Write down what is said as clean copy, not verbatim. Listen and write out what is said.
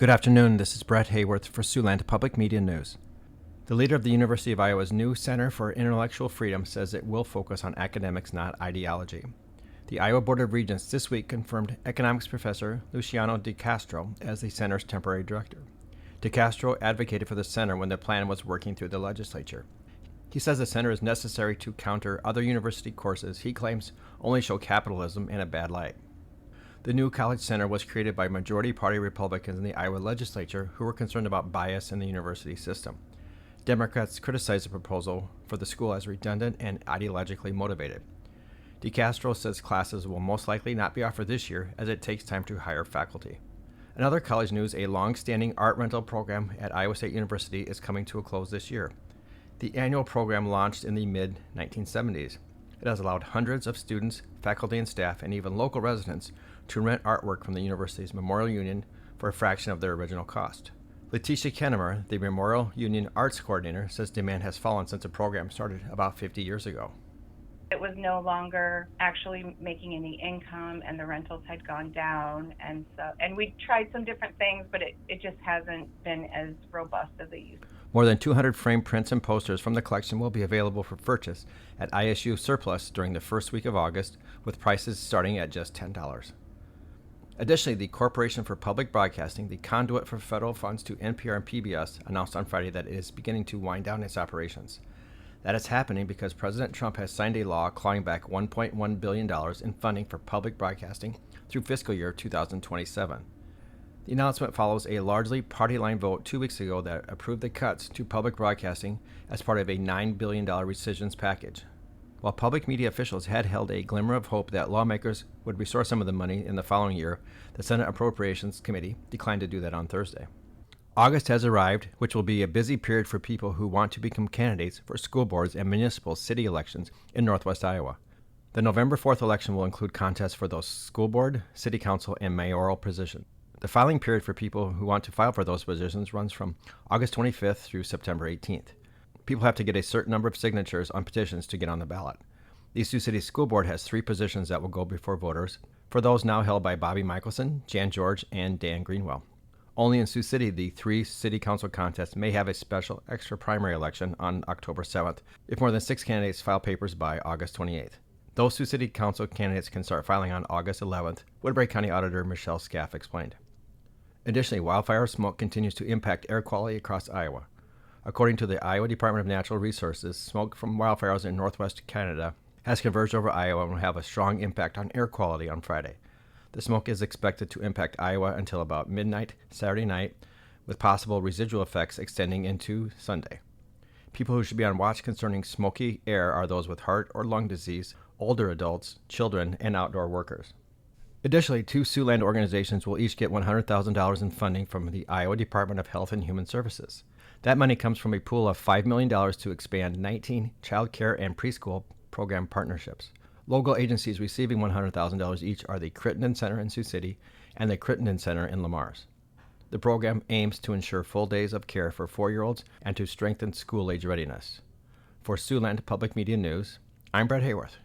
Good afternoon, this is Brett Hayworth for Siouxland Public Media News. The leader of the University of Iowa's new Center for Intellectual Freedom says it will focus on academics, not ideology. The Iowa Board of Regents this week confirmed economics professor Luciano DiCastro as the center's temporary director. DiCastro advocated for the center when the plan was working through the legislature. He says the center is necessary to counter other university courses he claims only show capitalism in a bad light. The new college center was created by majority party Republicans in the Iowa legislature who were concerned about bias in the university system. Democrats criticized the proposal for the school as redundant and ideologically motivated. DiCastro says classes will most likely not be offered this year as it takes time to hire faculty. In other college news, a long-standing art rental program at Iowa State University is coming to a close this year. The annual program launched in the mid-1970s. It has allowed hundreds of students, faculty and staff, and even local residents to rent artwork from the university's Memorial Union for a fraction of their original cost. Letitia Kennemer, the Memorial Union Arts Coordinator, says demand has fallen since the program started about 50 years ago. It was no longer actually making any income, and the rentals had gone down, and we tried some different things, but it just hasn't been as robust as it used to. More than 200 framed prints and posters from the collection will be available for purchase at ISU Surplus during the first week of August, with prices starting at just $10. Additionally, the Corporation for Public Broadcasting, the conduit for federal funds to NPR and PBS, announced on Friday that it is beginning to wind down its operations. That is happening because President Trump has signed a law clawing back $1.1 billion in funding for public broadcasting through fiscal year 2027. The announcement follows a largely party-line vote 2 weeks ago that approved the cuts to public broadcasting as part of a $9 billion rescissions package. While public media officials had held a glimmer of hope that lawmakers would restore some of the money in the following year, the Senate Appropriations Committee declined to do that on Thursday. August has arrived, which will be a busy period for people who want to become candidates for school boards and municipal city elections in northwest Iowa. The November 4th election will include contests for those school board, city council, and mayoral positions. The filing period for people who want to file for those positions runs from August 25th through September 18th. People have to get a certain number of signatures on petitions to get on the ballot. The Sioux City School Board has 3 positions that will go before voters, for those now held by Bobby Michelson, Jan George, and Dan Greenwell. Only in Sioux City, the 3 city council contests may have a special extra primary election on October 7th if more than 6 candidates file papers by August 28th. Those Sioux City council candidates can start filing on August 11th, Woodbury County Auditor Michelle Scaff explained. Additionally, wildfire smoke continues to impact air quality across Iowa. According to the Iowa Department of Natural Resources, smoke from wildfires in northwest Canada has converged over Iowa and will have a strong impact on air quality on Friday. The smoke is expected to impact Iowa until about midnight Saturday night, with possible residual effects extending into Sunday. People who should be on watch concerning smoky air are those with heart or lung disease, older adults, children, and outdoor workers. Additionally, 2 Siouxland organizations will each get $100,000 in funding from the Iowa Department of Health and Human Services. That money comes from a pool of $5 million to expand 19 child care and preschool program partnerships. Local agencies receiving $100,000 each are the Crittenden Center in Sioux City and the Crittenden Center in Lamars. The program aims to ensure full days of care for 4-year-olds and to strengthen school-age readiness. For Siouxland Public Media News, I'm Brett Hayworth.